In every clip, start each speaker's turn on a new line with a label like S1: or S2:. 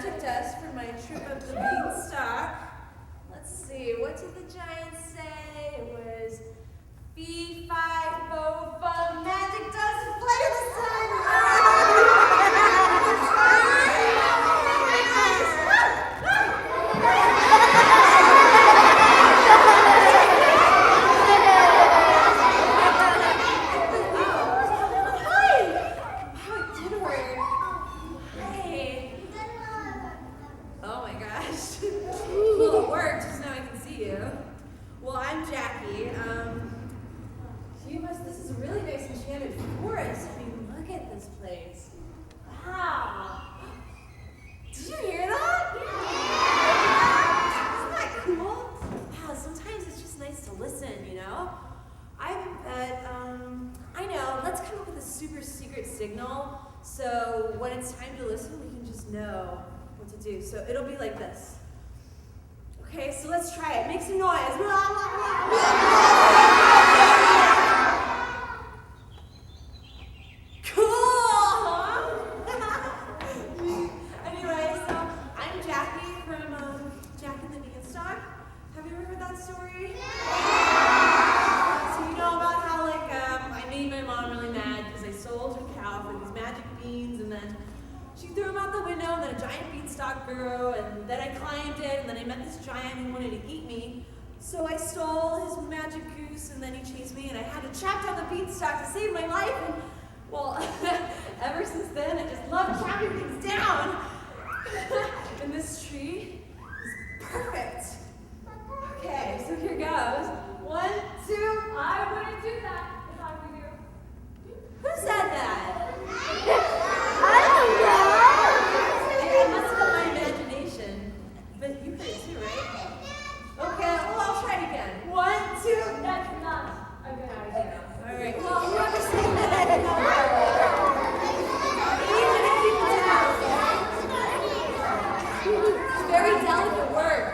S1: magic dust for my trip up the beanstalk. Let's see, what did the giant say? It was fee, fi, fo, fum, magic dust, and play the sun. This is a really nice enchanted forest. I mean, look at this place. Wow. Did you hear that? Yeah. Isn't that cool? Wow, sometimes it's just nice to listen, you know? I bet, I know, let's come up with a super secret signal so when it's time to listen, we can just know what to do. So it'll be like this. Okay, so let's try it. Make some noise. And then I climbed it, and then I met this giant who wanted to eat me. So I stole his magic goose, and then he chased me, and I had to chop down the beanstalk to save my life. And, well, ever since then, I just love chopping things down. And this tree is perfect. Okay, so here goes. 1, 2.
S2: I wouldn't do that if I were you.
S1: Who said that?
S2: I don't know.
S1: It must have been my imagination. But you heard it too, right? Okay, well, I'll try it again. 1, 2.
S2: That's not a good idea.
S1: All right, well, whoever said that, I know. It's very delicate work.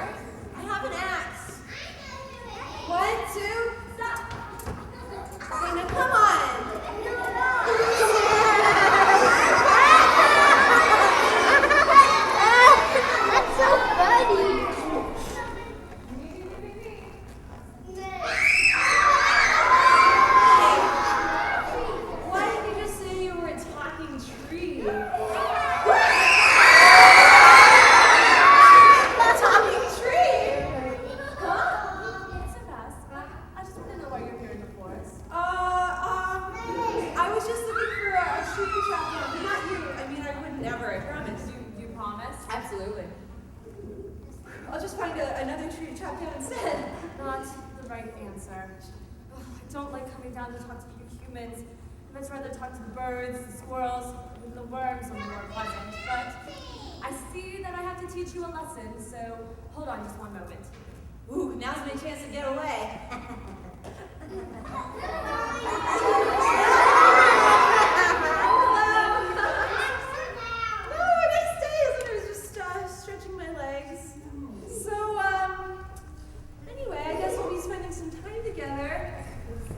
S1: I have an axe. 1, 2. Stop. Okay, now come on. I'll just find another tree to chop down instead.
S2: Not the right answer. Ugh, I don't like coming down to talk to you humans. I'd rather talk to the birds, the squirrels, and the worms are more pleasant. But I see that I have to teach you a lesson, so hold on just one moment.
S1: Ooh, now's my chance to get away.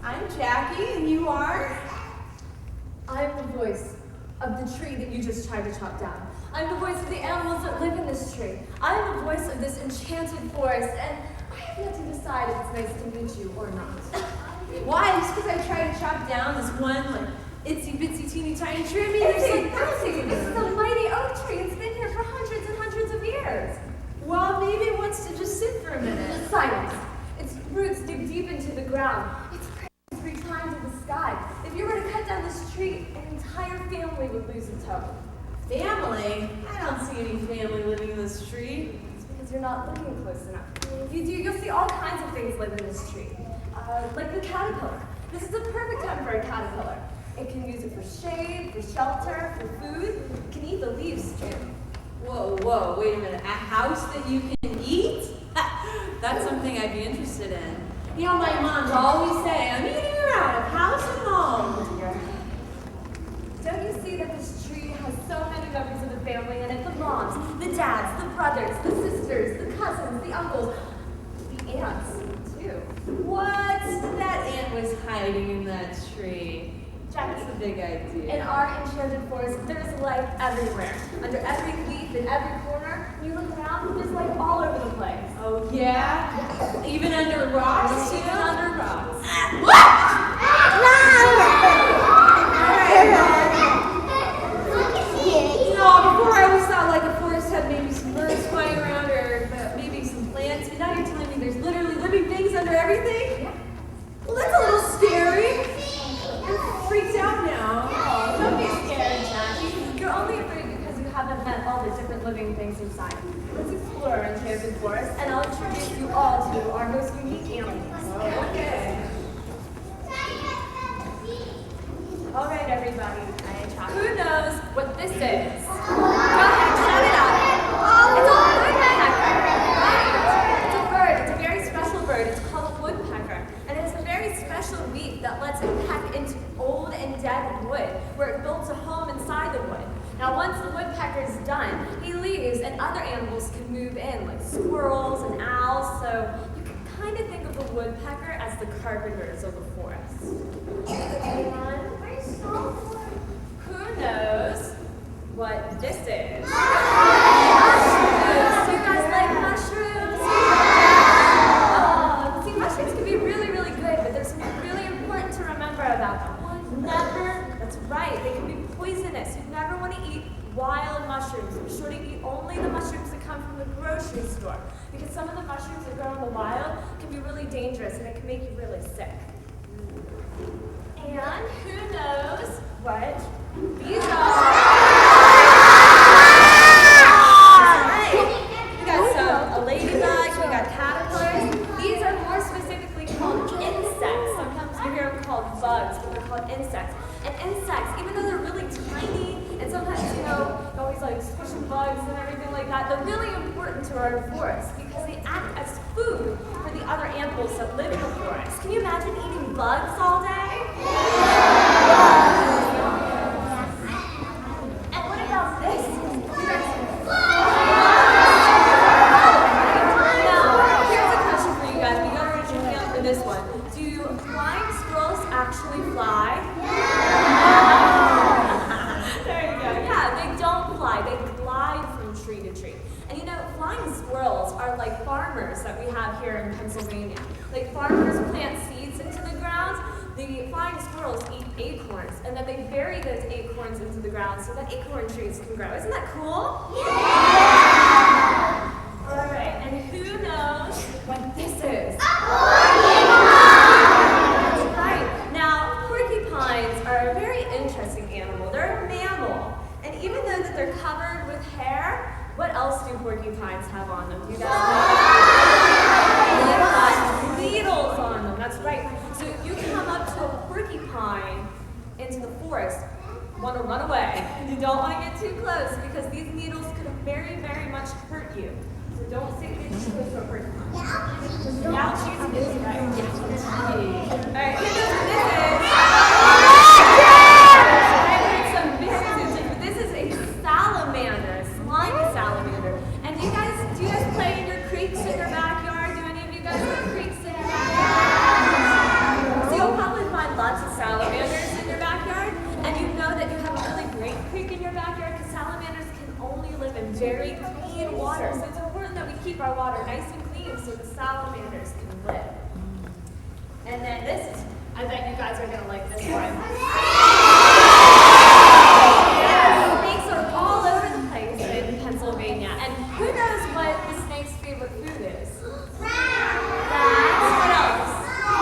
S1: I'm Jackie, and you are?
S2: I'm the voice of the tree that you just tried to chop down. I'm the voice of the animals that live in this tree. I'm the voice of this enchanted forest, and I have yet to decide if it's nice to meet you or not.
S1: Why? Just because I tried to chop down this one, like, itsy bitsy teeny tiny tree? I mean,
S2: This is a mighty oak tree. It's been here for hundreds and hundreds of years.
S1: Well, maybe it wants to just sit for a minute.
S2: Silence. Its roots dig deep into the ground. Its branches reach high into the sky. If you were to cut down this tree, an entire family would lose its home.
S1: Family? I don't see any family living in this tree.
S2: It's because you're not looking close enough. If you do, you'll see all kinds of things live in this tree. Like the caterpillar. This is the perfect time for a caterpillar. It can use it for shade, for shelter, for food. It can eat the leaves too.
S1: Whoa, wait a minute. A house that you can eat? That's something I'd be interested in. You know, my mom's always saying, I'm eating her out of house and home.
S2: Don't you see that this tree has so many members of the family in it? The moms, the dads, the brothers, the sisters, the cousins, the uncles, the aunts, too.
S1: What? That ant was hiding in that tree.
S2: Jackie,
S1: That's a big idea.
S2: in our enchanted forest, there's life everywhere. Under every leaf, in every corner, when you look around, there's life all over the place.
S1: Oh, yeah? Even under rocks, too?
S2: Even under rocks.
S1: Before I always thought like a forest had maybe some birds flying around or maybe some plants, but now you're telling me there's literally living things under everything?
S2: Yeah.
S1: Well, that's a little scary. I'm freaked out now.
S2: Oh, don't be scared, Jackie. You're only afraid because you haven't met all the different living things inside. Let's explore our enchanted forest, and I'll introduce you all to our most unique animals.
S1: Okay.
S2: All right, everybody. Who knows what this is? Go ahead, shout it out. It's a woodpecker, right? It's a bird. It's a very special bird. It's called a woodpecker. And it has a very special beak that lets it peck into old and dead wood, where it builds a home inside the wood. Now, once the woodpecker is done, he leaves and other animals can move in, like squirrels and owls. So you can kind of think of the woodpecker as the carpenters of the forest. And who knows what this is? Mushrooms! Do you guys like mushrooms? See, mushrooms can be really, really good, but there's something really important to remember about them. That's right, they can be poisonous. You never want to eat wild mushrooms. Be sure to eat only the mushrooms that come from the grocery store, because some of the mushrooms that grow in the wild can be really dangerous and it can make you really sick. And who knows what these are? We got a ladybug, we got caterpillars. These are more specifically called insects. Sometimes you hear them called bugs, but they're called insects. And insects, even though they're really tiny, and sometimes, you always like squishing bugs and everything like that, they're really important to our forest because they act as food for the other animals that live in the forest. Can you imagine eating bugs all day? And what about this? Now, here's a question for you guys. We gotta raise your hand for this one. Do flying squirrels actually fly? There you go. Yeah, they don't fly. They glide from tree to tree. And flying squirrels are like farmers that we have here in Pennsylvania. Like farmers plant seeds into the ground. The flying squirrels eat acorns, and then they bury those acorns into the ground so that acorn trees can grow. Isn't that cool? Yeah! All right, and who knows what this is? That's right. Now, porcupines are a very interesting animal. They're a mammal, and even though that they're covered with hair, what else do porcupines have on them? Do you guys know? They've got needles on them. That's right. So if you come up to a porcupine into the forest, you want to run away. You don't want to get too close because these needles could very, very much hurt you. So don't get too close to a porcupine. Ouchies is right. All right, here goes what this is. This is a salamander, a slimy salamander. And do you guys play in your creeks in your backyard? Do any of you guys have creeks in your backyard? So you'll probably find lots of salamanders in your backyard, and you know that you have a really great creek in your backyard because salamanders can only live in very clean water. So it's important that we keep our water nice and clean so the salamanders can live. And then this is, I bet you guys are going to like this one. Snakes are all over the place in Pennsylvania. And who knows what the snake's favorite food is? Rats. What else?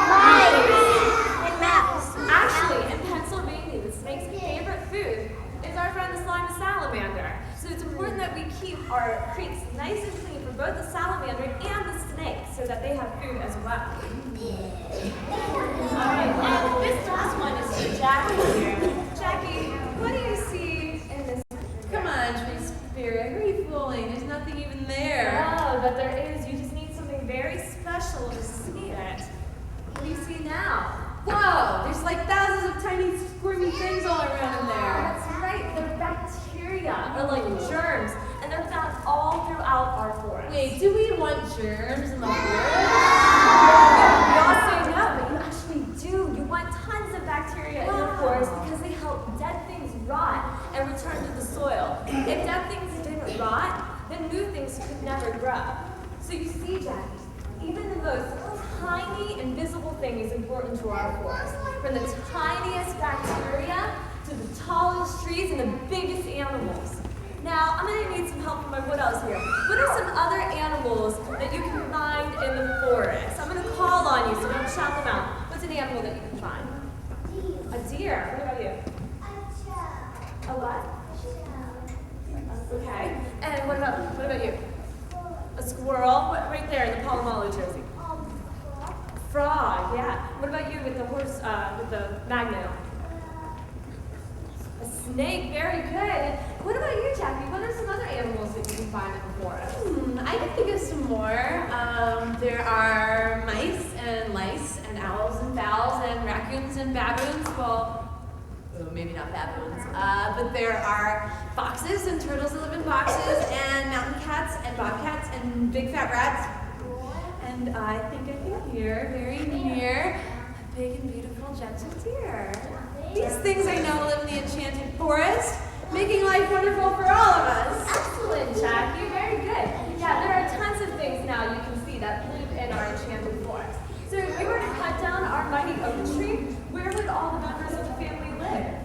S2: Mice. And mouse. Actually, in Pennsylvania, the snake's favorite food is our friend the slimy salamander. So it's important that we keep our creeks nice and clean for both the salamander and the snake so that they have food as well. Alright, and this last one is for Jackie here. Jackie, what do you see in this picture?
S1: Come on, tree spirit. Who are you fooling? There's nothing even there.
S2: Oh, but there is. You just need something very special to see it. What do you see now?
S1: Whoa! There's like thousands of tiny squirmy things all around in there.
S2: That's right. They're bacteria, or like germs, and they're found all throughout our forest.
S1: Wait, do we want germs in the forest?
S2: We all say no, but you actually do. You want tons of bacteria in your forest important to our forest. From the tiniest bacteria to the tallest trees and the biggest animals. Now, I'm going to need some help from my wood elves here. What are some other animals that you can find in the forest? I'm going to call on you, so don't shout them out. What's an animal that you can find? A deer. What about you? A what? Okay. And what about you? A squirrel? Right there in the Palomalo jersey. Frog, yeah. What about you with the horse, with the magnet on? A snake, very good. What about you, Jackie? What are some other animals that you can find in the forest?
S1: I can think of some more. There are mice and lice and owls and fowls and raccoons and baboons. Well, maybe not baboons. But there are foxes and turtles that live in boxes and mountain cats and bobcats and big fat rats. And I think I can hear, very near, a big and beautiful gentle deer. These things I know live in the enchanted forest, making life wonderful for all of us.
S2: Excellent, Jackie. Very good. Yeah, there are tons of things now you can see that live in our enchanted forest. So if we were to cut down our mighty oak tree, where would all the members of the family live?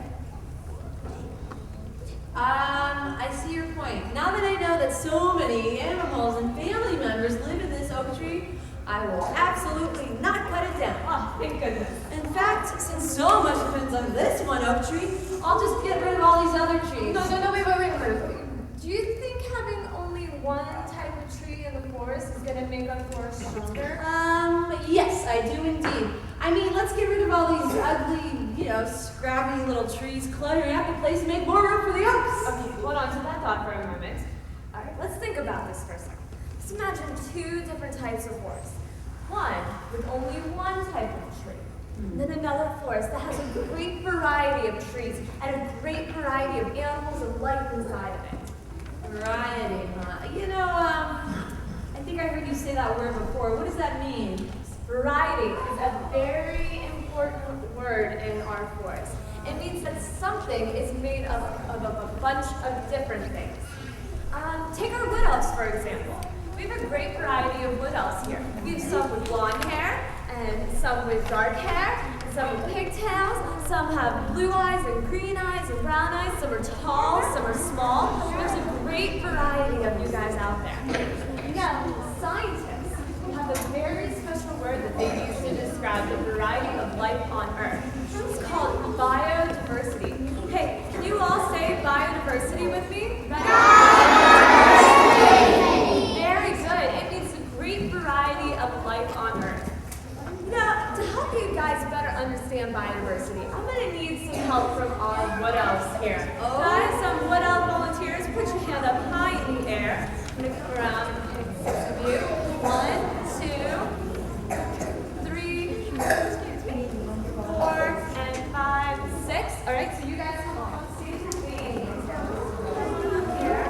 S1: I see your point. Now that I know that so many animals and family members live in this oak tree, I will absolutely not cut it down.
S2: Oh, thank goodness.
S1: In fact, since so much depends on this one oak tree, I'll just get rid of all these other trees.
S2: No, wait. Do you think having only one type of tree in the forest is going to make our forest stronger?
S1: Yes, I do indeed. I mean, let's get rid of all these ugly, scrappy little trees cluttering up the place and make more room for the oaks.
S2: Okay, hold on to that thought for a moment. All right, let's think about this for a second. Let's imagine two different types of forests. One with only one type of tree. And then another forest that has a great variety of trees and a great variety of animals and life inside of it.
S1: Variety, huh? I think I heard you say that word before. What does that mean?
S2: Variety is a very important word in our forest. It means that something is made of a bunch of different things. Take our wood elves, for example. We have a great variety of wood elves here. We have some with long hair, and some with dark hair, and some with pigtails. Some have blue eyes and green eyes and brown eyes. Some are tall, some are small. There's a great variety of you guys out there. Now, scientists have a very special word that they use to describe the variety of life on Earth. It's called biodiversity. Hey, can you all say biodiversity with me? Very good. It means a great variety of life on Earth. Now, to help you guys better understand biodiversity, I'm going to need some help from our wood elves here. Guys, some wood elf volunteers, put your hand up high in the air. I'm going to come around and pick 6 of you. 1, 2, 3, 4, and 5, 6. All right, so you guys come on stage with me. Up here.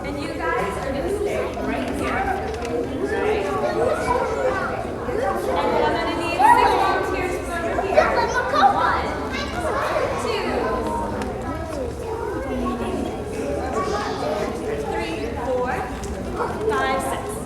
S2: And you guys are going to stay right here. Right? And then I'm going to need 6 volunteers from over here. 1, 2, 3, 4, 5, 6.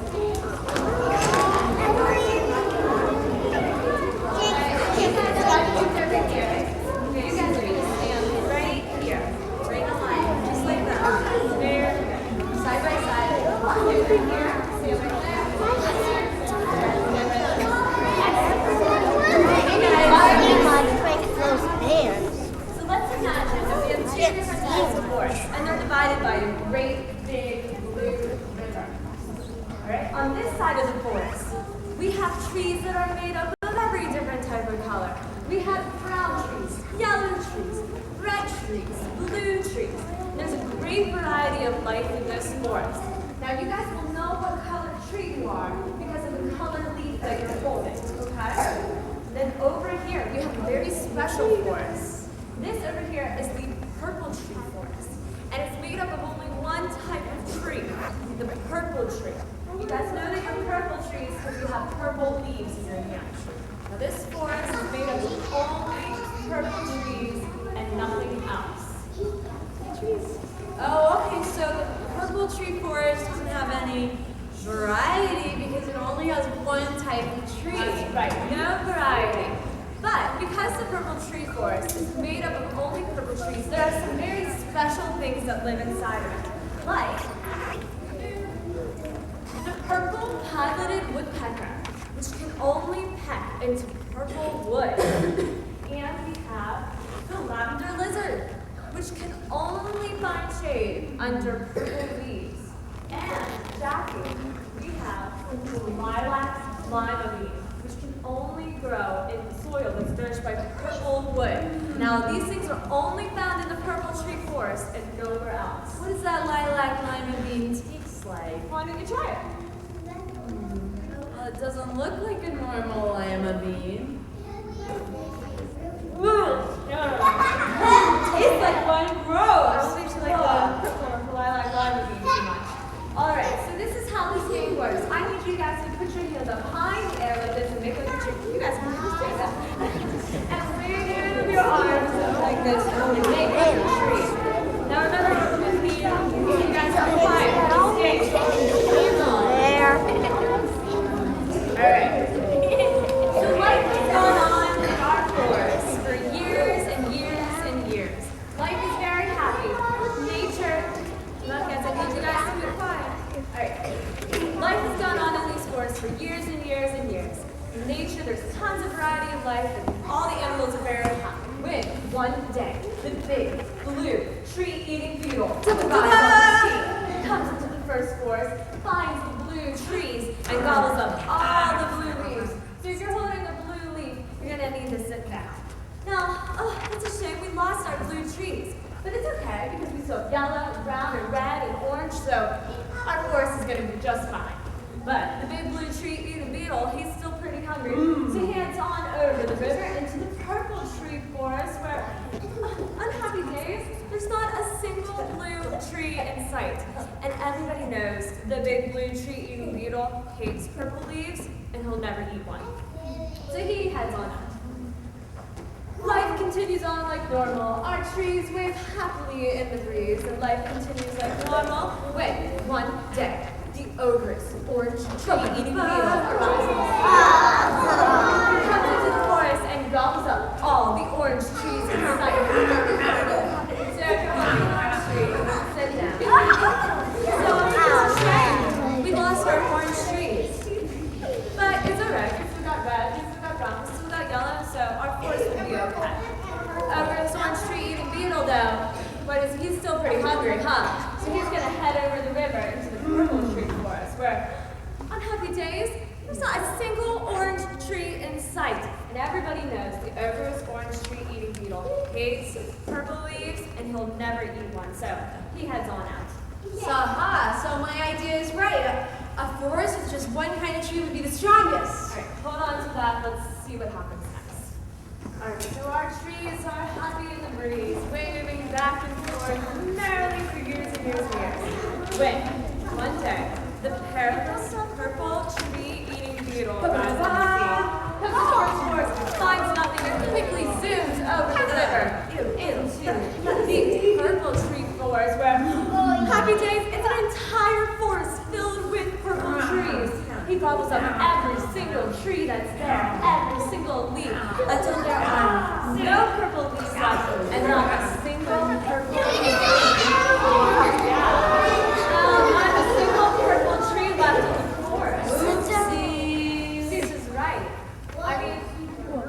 S2: So let's imagine that we have 2 different types of forests, and they're divided by a great big blue river. Alright? On this side of the forest, we have trees that are made up of every different type of color. We have brown trees, yellow trees, red trees, blue trees. There's a great variety of life in this forest. Now you guys will know what color tree you are because of the color leaf that you're holding, okay? Then over here, we have a very special forest. This over here is the purple tree forest. And it's made up of only one type of tree, the purple tree. You guys know that you're purple trees because you have purple leaves in your hand. Now this forest is made up of only purple trees and nothing else.
S1: Oh, okay, so the purple tree forest doesn't have any variety because it only has one type
S2: tree forest is made up of only purple trees, there are some very special things that live inside of it. Like the purple pileated woodpecker, which can only peck into purple wood. And we have the lavender lizard, which can only find shade under purple leaves. And Jackie, we have the lilac lima bean, which can only grow in soil that's nourished by purple wood. Now, these things are only found in the purple tree forest and nowhere else.
S1: What does that lilac lima bean taste like?
S2: Why don't you try it?
S1: Well, it doesn't look like a normal lima bean. Tastes like one gross.
S2: I don't think you like the purple lilac lima bean too much. Alright, so this is how this game works. I need you guys to put your heels up high in the air like this and make like a tree. You guys can just do that. And wave your arms up like this and make like a tree. Now remember, with me, you guys are quiet. Stay. There. Alright. So life has gone on in our forest for years and years and years. Life is very happy. Nature, I need you guys to be quiet. Alright. Life has gone on in these forests for years and years and years. In nature, there's tons of variety of life, and all the animals are very happy. When, one day, the big, blue, tree-eating beetle comes into the first forest, finds the blue trees, and gobbles up all the blue leaves. So if you're holding a blue leaf, you're going to need to sit down. Now, it's a shame we lost our blue trees. But it's okay, because we still have yellow, brown, and red, and orange, so our forest is going to be just fine. But the big blue tree-eating beetle, he's still pretty hungry, so he heads on over the river into the purple tree forest where, on happy days, there's not a single blue tree in sight. And everybody knows the big blue tree-eating beetle hates purple leaves, and he'll never eat one. So he heads on up. Life continues on like normal. Our trees wave happily in the breeze, and life continues like normal. When, one day, the ogress, orange tree-eating beetle, arrives. He comes into the forest and gobbles up all the orange trees in sight. So everyone, orange tree, sit down. So it's a shame. We lost our orange trees. But it's alright. We still got red, we still got brown, we still got yellow, so our forest will be okay. Over this orange tree-eating beetle, though, he's still pretty hungry, huh? So he's going to head over the river into the purple tree forest, where, on happy days, there's not a single orange tree in sight. And everybody knows the ogre's orange tree-eating beetle hates purple leaves, and he'll never eat one. So he heads on out.
S1: So my idea is right. A forest with just one kind of tree would be the strongest.
S2: All right, hold on to that. Let's see what happens next. All right, so our trees are happy in the breeze, waving back and forth merrily for years and years and years. When, one day, the perilous purple tree-eating beetle arrives on the scene, comes towards the forest, finds nothing, and quickly zooms over the river into the purple tree forest, where, happy days, it's an entire forest filled with purple trees. He gobbles up every single tree that's there, every single leaf, until there are no purple leaves left, and not a single purple leaf. Not a single purple tree left in the forest. Oopsies is right. I mean,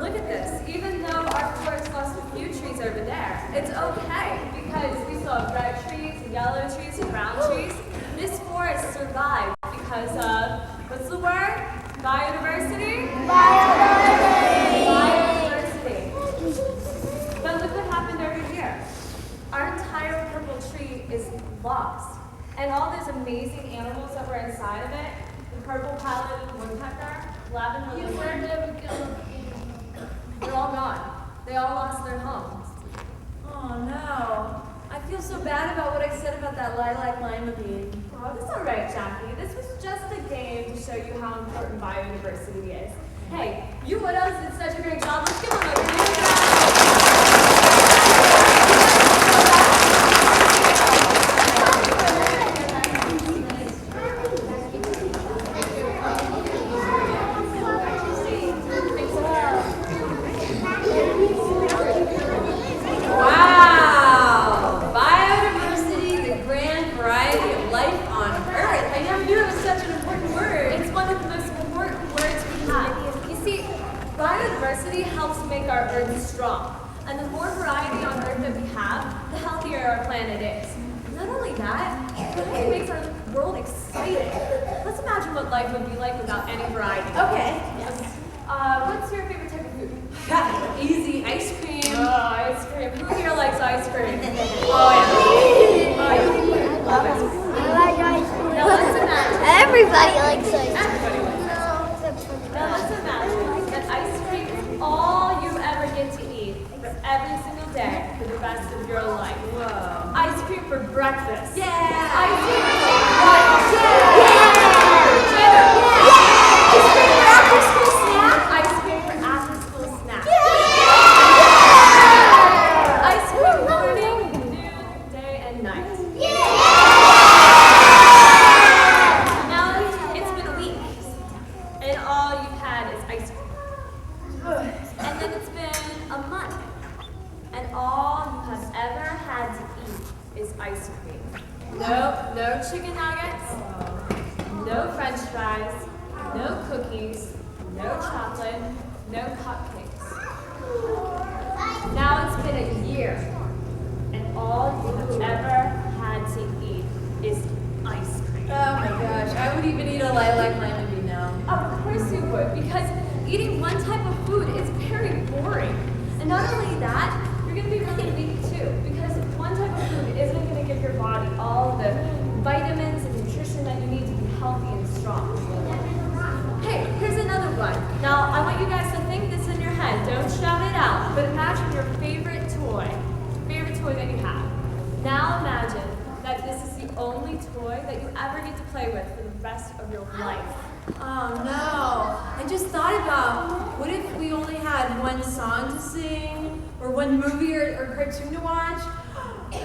S2: look at this. Even though our forest lost a few trees over there, it's okay, because we still have red trees, and yellow trees, and brown trees. This forest survived because of, what's the word? Biodiversity? Biodiversity. But look what happened over here. Our entire purple tree is lost. And all those amazing animals that were inside of it, the purple pileated woodpecker, lavender lizard, they're all gone. They all lost their homes.
S1: Oh no. I feel so bad about what I said about that lilac lima bean.
S2: Oh, that's all right, Jackie. This was just a game to show you how important biodiversity is. Hey, you widows did such a great job. Let's give them a big round. Biodiversity helps make our Earth strong. And the more variety on Earth that we have, the healthier our planet is. Not only that, variety makes our world exciting. Let's imagine what life would be like without any variety.
S1: Okay. Yes.
S2: What's your favorite type of food?
S1: Easy. Ice cream.
S2: Oh, ice cream. Who here likes ice cream? Oh, yeah. Oh, yeah. Love ice cream.
S3: I like ice cream.
S2: Now, let's imagine.
S3: Everybody likes ice cream.
S2: Everybody likes ice cream. Now, let's imagine that ice cream is all you ever get to eat for every single day for the rest of your life.
S1: Whoa.
S2: Ice cream for breakfast.
S1: Yeah.
S2: Ice cream for lunch.
S1: Yeah.
S2: Dinner.
S1: Ice cream for after school snack.
S2: Ice cream for after school snack.
S1: Yeah.
S2: Ice cream morning, noon, day, and night. Now it's been a week, and all you've had is ice cream. And then it's been a month, and all you have ever had to eat is ice cream. No chicken nuggets, no French fries, no cookies, no chocolate, no cupcakes. Now it's been a year, and all you have ever had to eat is ice cream.
S1: Oh my gosh, I would even eat a lilac lemon now.
S2: Of course you would, because eating one type of food is very boring. And not only that, you're going to be really weak too, because one type of food isn't going to give your body all the vitamins and nutrition that you need to be healthy and strong. Hey, here's another one. Now, I want you guys to think this in your head. Don't shout it out, but imagine your favorite toy that you have. Now imagine that this is the only toy that you ever get to play with for the rest of your life.
S1: Oh no, I just thought about, what if we only had one song to sing, or one movie or cartoon to watch,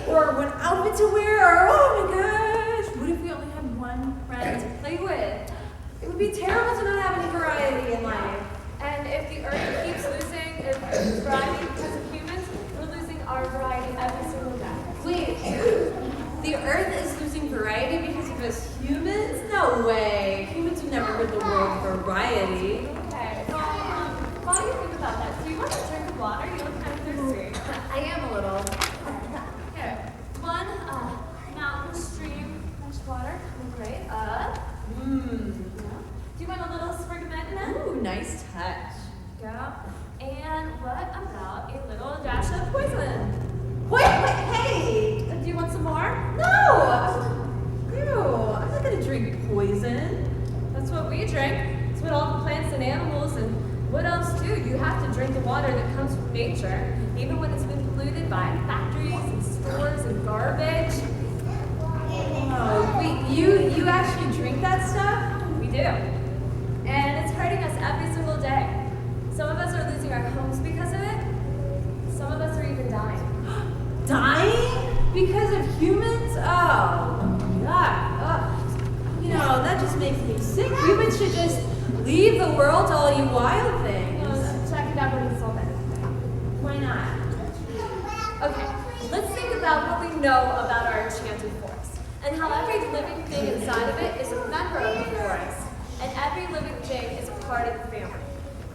S1: or one outfit to wear, or oh my gosh, what if we only had one friend to play with? It would be terrible to not have any variety in life.
S2: And if the Earth keeps losing its variety because of humans, we're losing our variety every single day.
S1: Wait, the Earth is losing variety because of us humans? No way. Humans would never rid the world of variety.
S2: Okay, well, while you think about that, do you want a drink of water? You look kind of thirsty.
S1: I am a little.
S2: Here, one mountain stream fresh water coming right up. Do you want a little sprig of menthol?
S1: Ooh, nice touch.
S2: Go. And what about a little dash of poison?
S1: Wait, hey!
S2: Do you want some more?
S1: No! Ew, I'm not gonna drink poison.
S2: That's what we drink. It's what all the plants and animals and what else do? You have to drink the water that comes from nature, even when it's been polluted by factories and stores and garbage.
S1: Oh, wait, you actually drink that stuff?
S2: We do. And it's hurting us every single day. Some of us are losing our homes because of it. Some of us are even dying.
S1: Dying? Because of humans? Oh, God. You know, that just makes me sick. Humans should just leave the world to all you wild things.
S2: Check it out when it's all better.
S1: Why not?
S2: Okay, let's think about what we know about our enchanted forest and how every living thing inside of it is a member of the forest, and every living thing is a part of the family.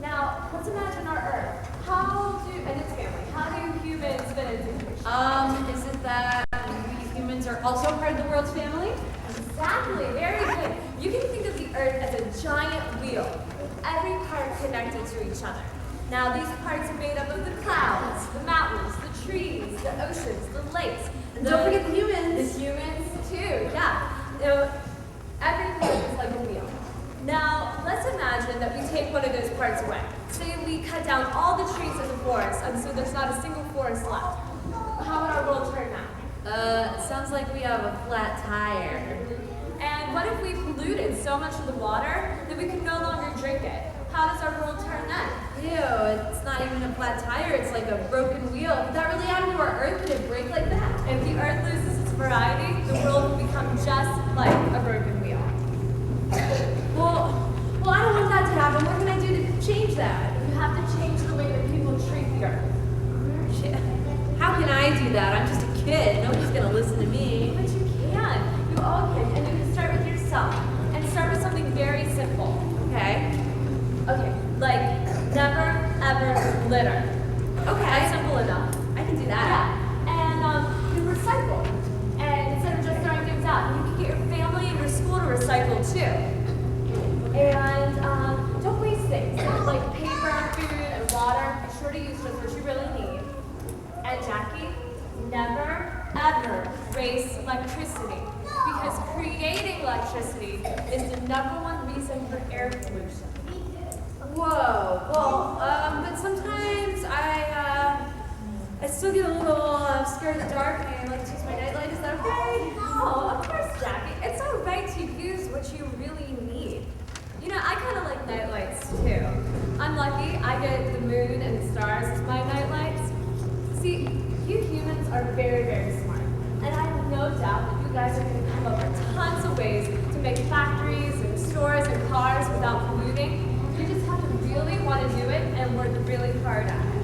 S2: Now, let's imagine our Earth. And its family, how do humans fit into it?
S1: Is it that we humans are also part of the world's family?
S2: Exactly, very good. You can think of the Earth as a giant wheel, with every part connected to each other. Now, these parts are made up of the clouds, the mountains, the trees, the oceans, the lakes.
S1: And don't forget the humans.
S2: The humans, too, yeah. Everything is like a wheel. Now, let's imagine that we take one of those parts away. Say we cut down all the trees in the forest, and so there's not a single forest left. How would our world turn out?
S1: Sounds like we have a flat tire.
S2: And what if we polluted so much of the water that we could no longer drink it? How does our world turn then?
S1: Ew, it's not even a flat tire, it's like a broken wheel. If that really happened to our Earth, could it break like that?
S2: If the Earth loses its variety, the world will become just like a broken wheel.
S1: Well, I don't want that to happen. What can I do to change that?
S2: You have to change the way that people treat the Earth.
S1: Shit. How can I do that? I'm just a kid. Nobody's gonna listen to me.
S2: But you can. You all can. And you can start with yourself. And start with something very simple.
S1: Okay.
S2: Okay, like never ever litter.
S1: Okay.
S2: That's simple enough.
S1: I can do that.
S2: Yeah. And you recycle. And instead of just throwing things out, you can get your family and your school to recycle too. And don't waste things like paper, food, and water. Be sure to use just what you really need. And Jackie, never, ever waste electricity, because creating electricity is the #1 reason for air pollution.
S1: Whoa. Well, but sometimes I still get a little scared of the dark, and I like to use my nightlight. Is that okay?
S2: Oh, of course, Jackie. It's all right to use what you really need. You know, I kind of like nightlights too. I'm lucky I get the moon and the stars as my nightlights. See, you humans are very, very smart. And I have no doubt that you guys are going to come up with tons of ways to make factories and stores and cars without polluting. You just have to really want to do it and work really hard at it.